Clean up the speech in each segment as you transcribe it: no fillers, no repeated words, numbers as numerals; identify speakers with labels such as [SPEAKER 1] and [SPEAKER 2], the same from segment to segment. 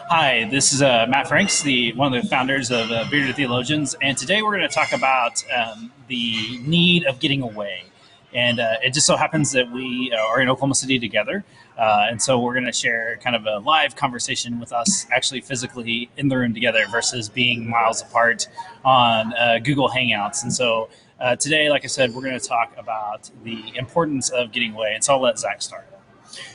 [SPEAKER 1] Hi, this is Matt Franks, one of the founders of Bearded Theologians, and today we're going to talk about the need of getting away. And it just so happens that we are in Oklahoma City together, and so we're going to share kind of a live conversation with us actually physically in the room together versus being miles apart on Google Hangouts. And so today, like I said, we're going to talk about the importance of getting away. And so I'll let Zach start.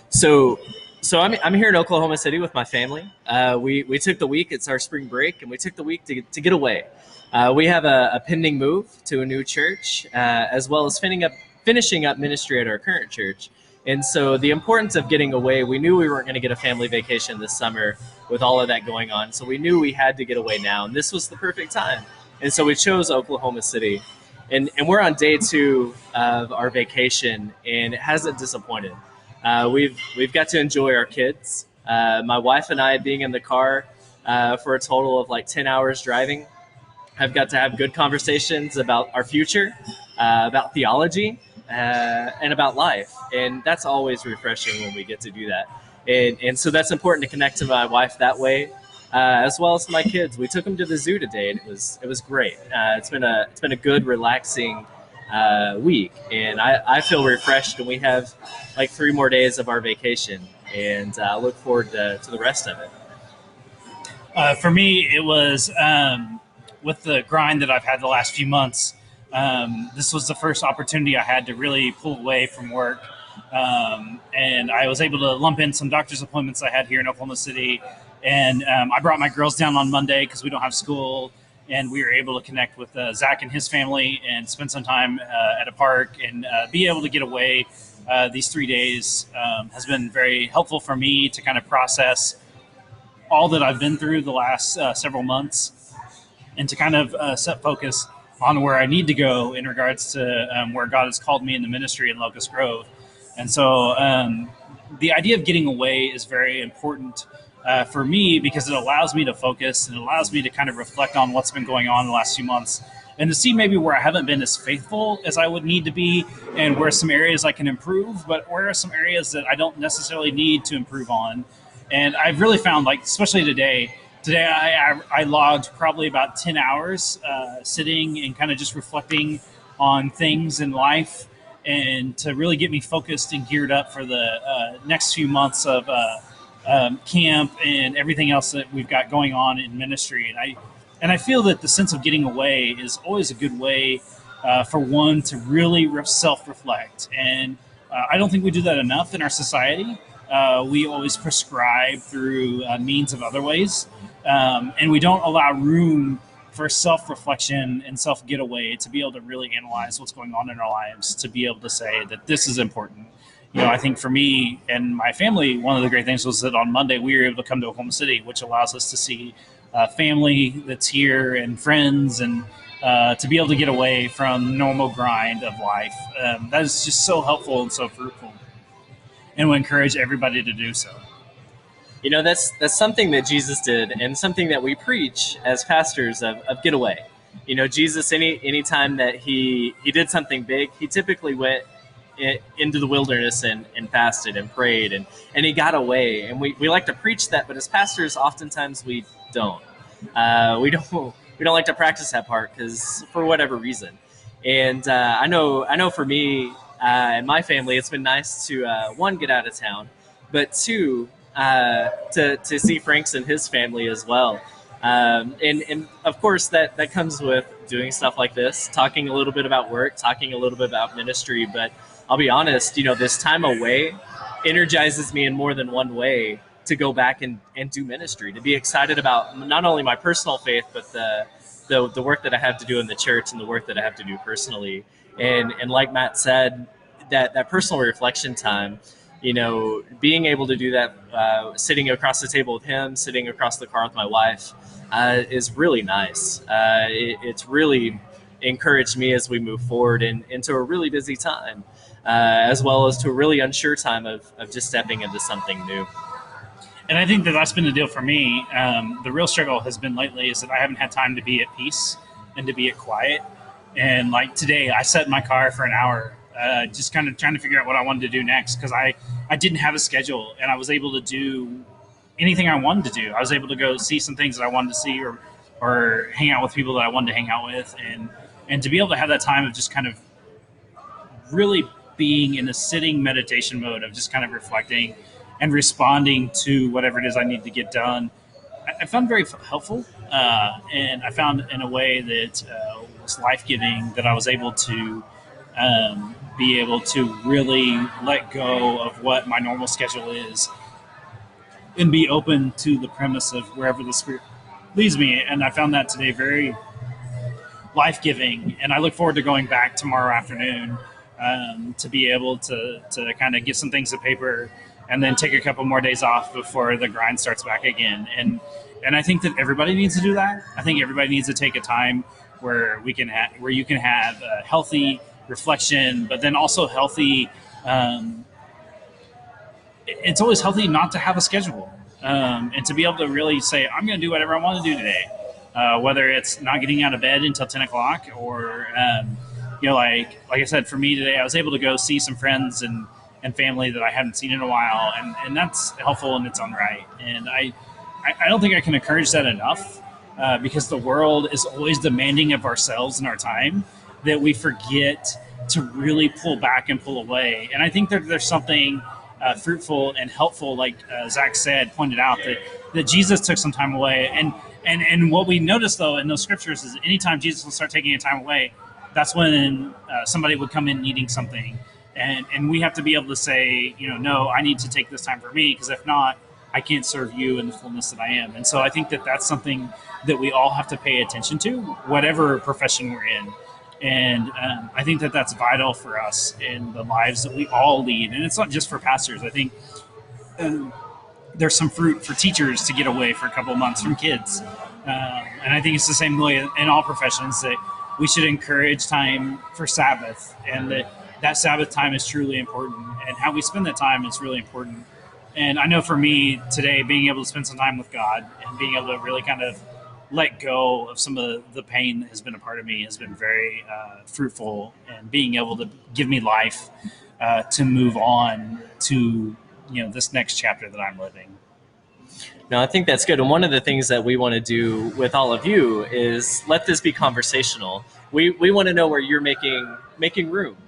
[SPEAKER 2] So, so I'm here in Oklahoma City with my family. We took the week. It's our spring break, and we took the week to get away. We have a pending move to a new church, as well as finishing up ministry at our current church. And so the importance of getting away, we knew we weren't going to get a family vacation this summer with all of that going on. So we knew we had to get away now, and this was the perfect time. And so we chose Oklahoma City. And we're on day 2 of our vacation, and it hasn't disappointed. We've got to enjoy our kids. My wife and I being in the car for a total of like 10 hours driving. I've got to have good conversations about our future, about theology, and about life. And that's always refreshing when we get to do that. And so that's important to connect to my wife that way, as well as my kids. We took them to the zoo today, and it was great. It's been a good, relaxing week, and I feel refreshed, and we have like 3 more days of our vacation, and I look forward to the rest of it.
[SPEAKER 1] For me, it was with the grind that I've had the last few months. This was the first opportunity I had to really pull away from work, and I was able to lump in some doctor's appointments I had here in Oklahoma City, and I brought my girls down on Monday because we don't have school. And we were able to connect with Zach and his family and spend some time at a park and be able to get away. These 3 days has been very helpful for me to kind of process all that I've been through the last several months and to kind of set focus on where I need to go in regards to where God has called me in the ministry in Locust Grove. And so the idea of getting away is very important for me because it allows me to focus and it allows me to kind of reflect on what's been going on in the last few months and to see maybe where I haven't been as faithful as I would need to be and where some areas I can improve, but where are some areas that I don't necessarily need to improve on. And I've really found, like, especially today I logged probably about 10 hours sitting and kind of just reflecting on things in life and to really get me focused and geared up for the next few months of camp and everything else that we've got going on in ministry. And I feel that the sense of getting away is always a good way for one to really self-reflect. And I don't think we do that enough in our society. We always prescribe through means of other ways. And we don't allow room for self-reflection and self-getaway to be able to really analyze what's going on in our lives, to be able to say that this is important. I think for me and my family, one of the great things was that on Monday we were able to come to Oklahoma City, which allows us to see family that's here and friends and to be able to get away from normal grind of life. That is just so helpful and so fruitful. And we encourage everybody to do so.
[SPEAKER 2] That's something that Jesus did and something that we preach as pastors of get away. Jesus, any time that he did something big, he typically went into the wilderness and fasted and prayed and he got away. And we like to preach that, but as pastors, oftentimes we don't. We don't like to practice that part because for whatever reason. And I know for me and my family, it's been nice to one, get out of town, but two, to see Franks and his family as well. And of course that comes with doing stuff like this, talking a little bit about work, talking a little bit about ministry. But I'll be honest, this time away energizes me in more than one way to go back and do ministry, to be excited about not only my personal faith, but the work that I have to do in the church and the work that I have to do personally. And like Matt said, that personal reflection time, being able to do that, sitting across the table with him, sitting across the car with my wife, is really nice. It's really encouraged me as we move forward into a really busy time, as well as to a really unsure time of just stepping into something new.
[SPEAKER 1] And I think that's been the deal for me. The real struggle has been lately is that I haven't had time to be at peace and to be at quiet. And like today, I sat in my car for an hour just kind of trying to figure out what I wanted to do next because I didn't have a schedule and I was able to do anything I wanted to do. I was able to go see some things that I wanted to see, or hang out with people that I wanted to hang out with, and to be able to have that time of just kind of really being in a sitting meditation mode of just kind of reflecting and responding to whatever it is I need to get done. I found very helpful, and I found in a way that was life-giving, that I was able to be able to really let go of what my normal schedule is and be open to the premise of wherever the Spirit leads me. And I found that today very life-giving, and I look forward to going back tomorrow afternoon to be able to kind of get some things to paper and then take a couple more days off before the grind starts back again. And I think that everybody needs to do that. I think everybody needs to take a time where where you can have a healthy reflection, but then also healthy. It's always healthy not to have a schedule, and to be able to really say, I'm going to do whatever I want to do today, whether it's not getting out of bed until 10 o'clock or, like I said, for me today, I was able to go see some friends and family that I hadn't seen in a while. And that's helpful in its own right. And I don't think I can encourage that enough, because the world is always demanding of ourselves and our time that we forget to really pull back and pull away. And I think that there's something fruitful and helpful, like Zach pointed out, that Jesus took some time away. And what we notice, though, in those scriptures is anytime Jesus would start taking a time away, that's when somebody would come in needing something. And we have to be able to say, no, I need to take this time for me, because if not, I can't serve you in the fullness that I am. And so I think that that's something that we all have to pay attention to, whatever profession we're in. And I think that that's vital for us in the lives that we all lead. And it's not just for pastors. I think there's some fruit for teachers to get away for a couple of months from kids. And I think it's the same way in all professions, that we should encourage time for Sabbath, and that Sabbath time is truly important, and how we spend that time is really important. And I know for me today, being able to spend some time with God and being able to really kind of let go of some of the pain that has been a part of me has been very fruitful, and being able to give me life to move on to this next chapter that I'm living.
[SPEAKER 2] No, I think that's good. And one of the things that we want to do with all of you is let this be conversational. We want to know where you're making room,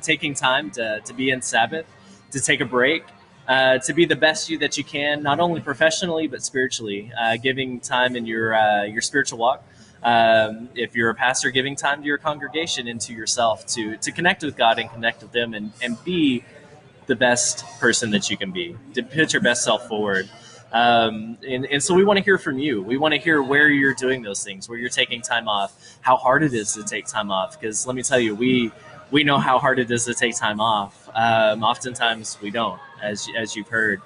[SPEAKER 2] taking time to be in Sabbath, to take a break, to be the best you that you can, not only professionally but spiritually, giving time in your spiritual walk. If you're a pastor, giving time to your congregation and to yourself to connect with God and connect with them, and be the best person that you can be, to put your best self forward. And so we want to hear from you. We want to hear where you're doing those things, where you're taking time off, how hard it is to take time off. Because let me tell you, we know how hard it is to take time off. Oftentimes we don't, as you've heard.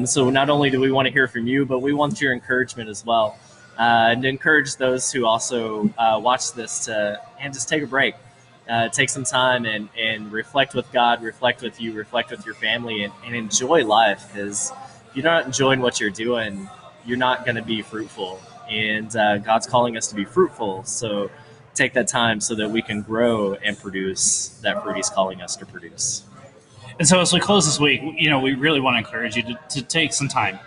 [SPEAKER 2] So not only do we want to hear from you, but we want your encouragement as well. And to encourage those who also watch this and just take a break. Take some time and reflect with God, reflect with you, reflect with your family, and enjoy life. Because if you're not enjoying what you're doing, you're not going to be fruitful. And God's calling us to be fruitful. So take that time so that we can grow and produce that fruit He's calling us to produce.
[SPEAKER 1] And so as we close this week, we really want to encourage you to take some time.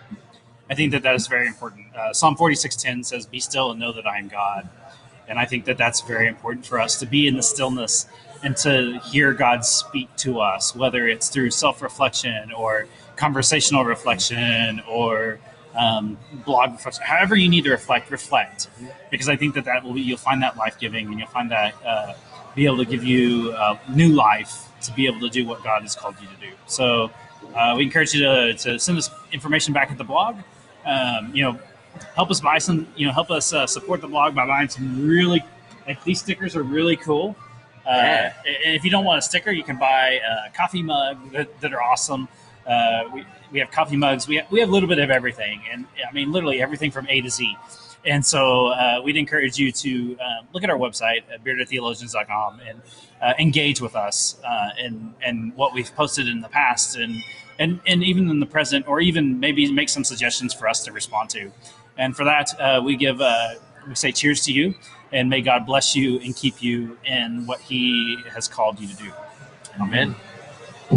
[SPEAKER 1] I think that is very important. Psalm 46:10 says, "Be still and know that I am God." And I think that that's very important for us, to be in the stillness and to hear God speak to us, whether it's through self-reflection or conversational reflection or blog reflection. However you need to reflect, because I think that you'll find that life-giving, and you'll find that be able to give you new life to be able to do what God has called you to do. So we encourage you to send us information back at the blog. Help us buy some, help us support the blog by buying some really, these stickers are really cool. And if you don't want a sticker, you can buy a coffee mug that are awesome. We have coffee mugs. We have a little bit of everything. And I mean, literally everything from A to Z. And so we'd encourage you to look at our website at beardedtheologians.com and engage with us and what we've posted in the past and even in the present, or even maybe make some suggestions for us to respond to. And for that, we say cheers to you, and may God bless you and keep you in what He has called you to do.
[SPEAKER 2] Amen.